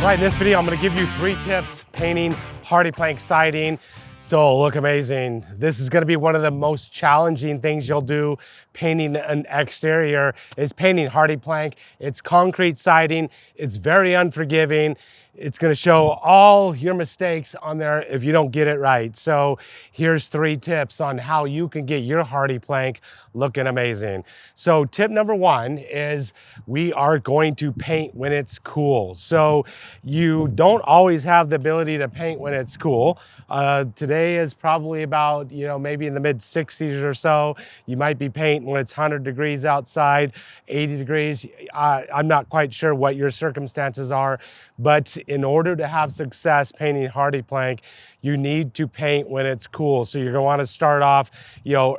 Right, in this video, I'm gonna give you 3 tips painting Hardie Plank siding. So look amazing. This is gonna be one of the most challenging things you'll do painting an exterior is painting Hardie Plank. It's concrete siding. It's very unforgiving. It's gonna show all your mistakes on there if you don't get it right. So here's 3 tips on how you can get your Hardie Plank looking amazing. So tip number 1 is we are going to paint when it's cool. So you don't always have the ability to paint when it's cool. Today is probably about, maybe in the mid 60s or so. You might be painting when it's 100 degrees outside, 80 degrees. I'm not quite sure what your circumstances are, but in order to have success painting Hardie Plank, you need to paint when it's cool. So you're gonna wanna start off,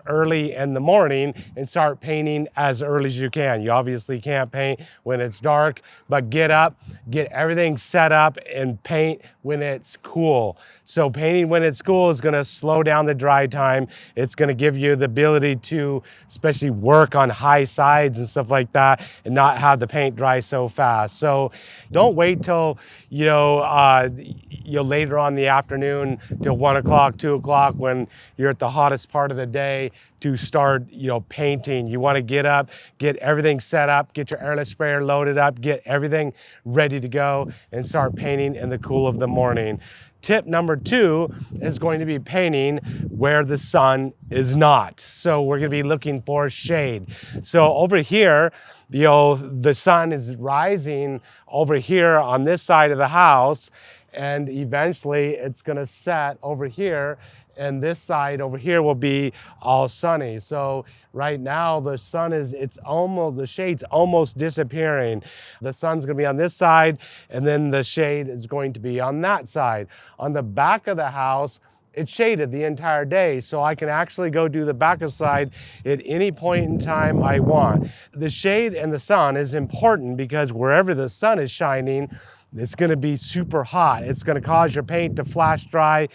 early in the morning and start painting as early as you can. You obviously can't paint when it's dark, but get up, get everything set up and paint when it's cool. So painting when it's cool is gonna slow down the dry time. It's gonna give you the ability to especially work on high sides and stuff like that and not have the paint dry so fast. So don't wait till, later on in the afternoon till 1 o'clock, 2 o'clock when you're at the hottest part of the day to start, painting. You want to get up, get everything set up, get your airless sprayer loaded up, get everything ready to go and start painting in the cool of the morning. Tip number 2 is going to be painting where the sun is not. So we're going to be looking for shade. So over here, the sun is rising over here on this side of the house, and eventually it's going to set over here, and this side over here will be all sunny. So right now the shade's almost disappearing. The sun's gonna be on this side, and then the shade is going to be on that side. On the back of the house, it's shaded the entire day, so I can actually go do the back of side at any point in time I want. The shade and the sun is important because wherever the sun is shining, it's gonna be super hot. It's gonna cause your paint to flash dry,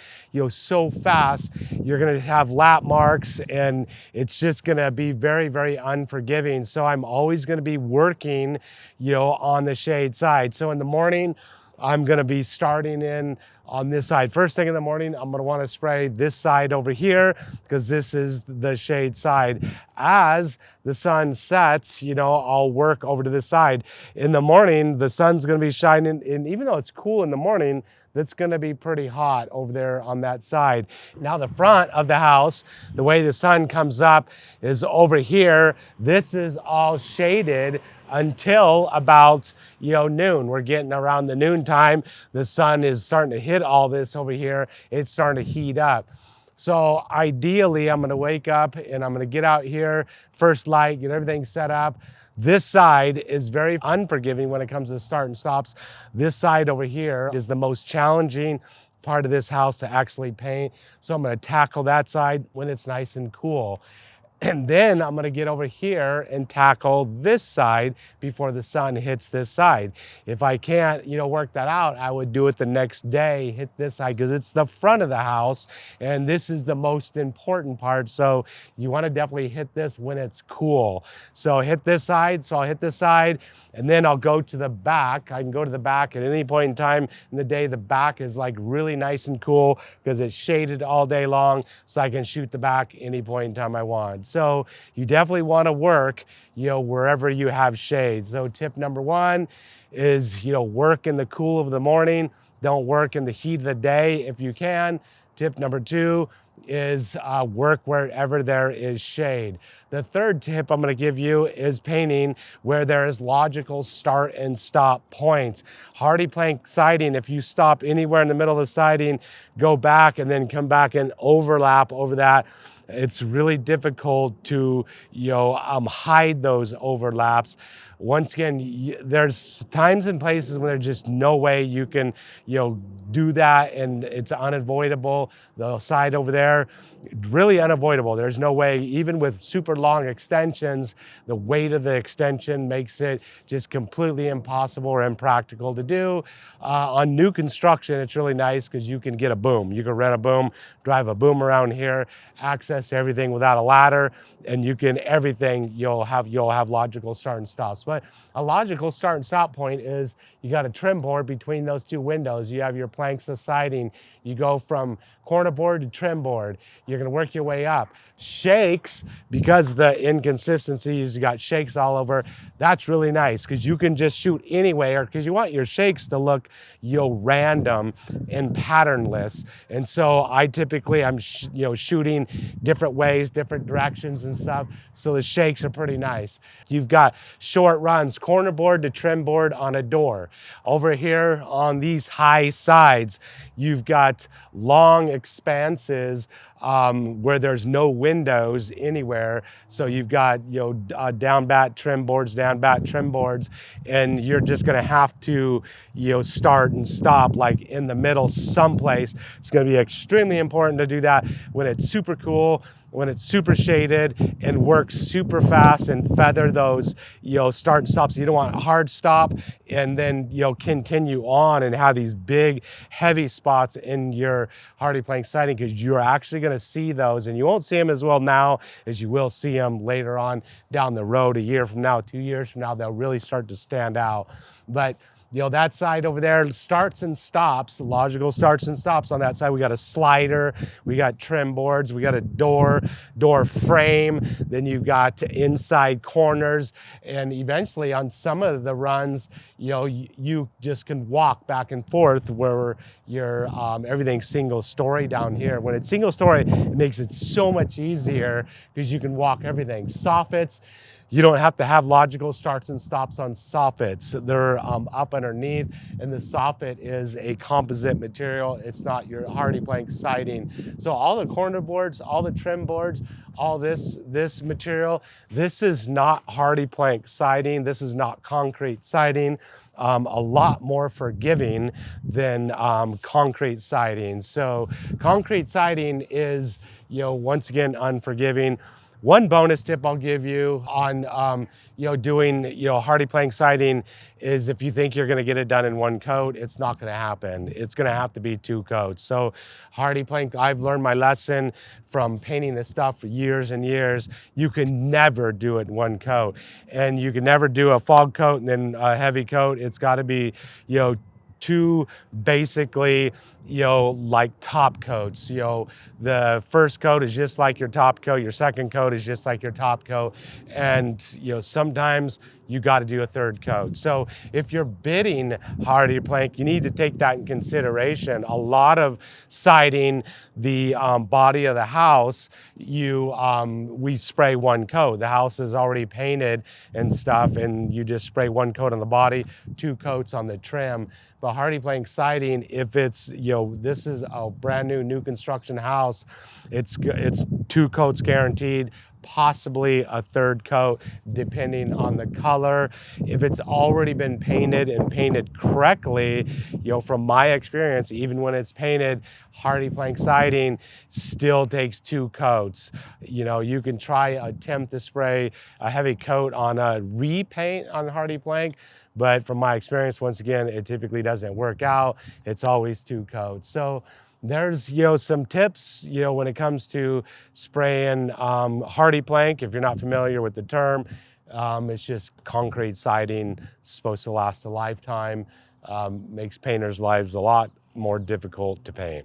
so fast. You're gonna have lap marks, and it's just gonna be very, very unforgiving. So I'm always gonna be working, on the shade side. So in the morning, I'm gonna be starting in on this side. First thing in the morning, I'm gonna wanna spray this side over here because this is the shade side. As the sun sets, I'll work over to this side. In the morning, the sun's gonna be shining, and even though it's cool in the morning, that's gonna be pretty hot over there on that side. Now the front of the house, the way the sun comes up is over here. This is all shaded until about noon. We're getting around the noon time. The sun is starting to hit all this over here. It's starting to heat up. So ideally, I'm gonna wake up and I'm gonna get out here, first light, get everything set up. This side is very unforgiving when it comes to start and stops. This side over here is the most challenging part of this house to actually paint. So I'm gonna tackle that side when it's nice and cool. And then I'm gonna get over here and tackle this side before the sun hits this side. If I can't, work that out, I would do it the next day, hit this side, because it's the front of the house, and this is the most important part. So you wanna definitely hit this when it's cool. So hit this side, so I'll hit this side, and then I'll go to the back. I can go to the back at any point in time in the day. The back is like really nice and cool because it's shaded all day long, so I can shoot the back any point in time I want. So you definitely want to work, wherever you have shade. So tip number 1 is, work in the cool of the morning. Don't work in the heat of the day if you can. Tip number 2 is work wherever there is shade. The third tip I'm going to give you is painting where there is logical start and stop points. Hardie Plank siding, if you stop anywhere in the middle of the siding, go back and then come back and overlap over that. It's really difficult to hide those overlaps. Once again, there's times and places when there's just no way you can do that, and it's unavoidable. The side over there, really unavoidable. There's no way, even with super long extensions, the weight of the extension makes it just completely impossible or impractical to do. On new construction, it's really nice because you can get a boom. You can rent a boom, drive a boom around here, access everything without a ladder, and you can everything. You'll have logical start and stops. But a logical start and stop point is you got a trim board between those two windows. You have your planks of siding. You go from corner board to trim board. You're going to work your way up. Shakes, because the inconsistencies, you got shakes all over. That's really nice because you can just shoot anywhere because you want your shakes to look, random and patternless. And so I typically I'm shooting different ways, different directions and stuff. So the shakes are pretty nice. You've got short runs, corner board to trim board on a door. Over here on these high sides, you've got long expanses where there's no windows anywhere. So you've got, down bat trim boards, and you're just gonna have to, start and stop like in the middle someplace. It's gonna be extremely important to do that when it's super cool, when it's super shaded, and work super fast and feather those, start and stop. So you don't want a hard stop and then, continue on and have these big, heavy spots in your Hardie Plank siding, because you're actually going to see those, and you won't see them as well now as you will see them later on down the road. A year from now, 2 years from now, they'll really start to stand out. But that side over there, starts and stops, logical starts and stops on that side. We got a slider, we got trim boards, we got a door frame, then you've got inside corners, and eventually on some of the runs, you just can walk back and forth where you're everything's single story down here. When it's single story, it makes it so much easier because you can walk everything. Soffits, you don't have to have logical starts and stops on soffits. They're up underneath, and the soffit is a composite material. It's not your Hardie Plank siding. So all the corner boards, all the trim boards, all this material, this is not Hardie Plank siding. This is not concrete siding. A lot more forgiving than concrete siding. So concrete siding is, once again, unforgiving. One bonus tip I'll give you on, doing, Hardie Plank siding is if you think you're going to get it done in one coat, it's not going to happen. It's going to have to be 2 coats. So Hardie Plank, I've learned my lesson from painting this stuff for years and years. You can never do it in 1 coat, and you can never do a fog coat and then a heavy coat. It's got to be, 2 basically, like top coats. The first coat is just like your top coat. Your second coat is just like your top coat. And, sometimes you got to do a 3rd coat. So if you're bidding Hardie Plank, you need to take that in consideration. A lot of siding, the body of the house, we spray 1 coat. The house is already painted and stuff, and you just spray 1 coat on the body, 2 coats on the trim. But Hardie Plank siding, if it's, this is a brand new construction house, it's 2 coats guaranteed, possibly a 3rd coat depending on the color. If it's already been painted and painted correctly, from my experience, even when it's painted, Hardie Plank siding still takes 2 coats. You can attempt to spray a heavy coat on a repaint on Hardie Plank, but from my experience, once again, it typically doesn't work out. It's always 2 coats. So there's, some tips, when it comes to spraying Hardie Plank. If you're not familiar with the term, it's just concrete siding, supposed to last a lifetime, makes painters' lives a lot more difficult to paint.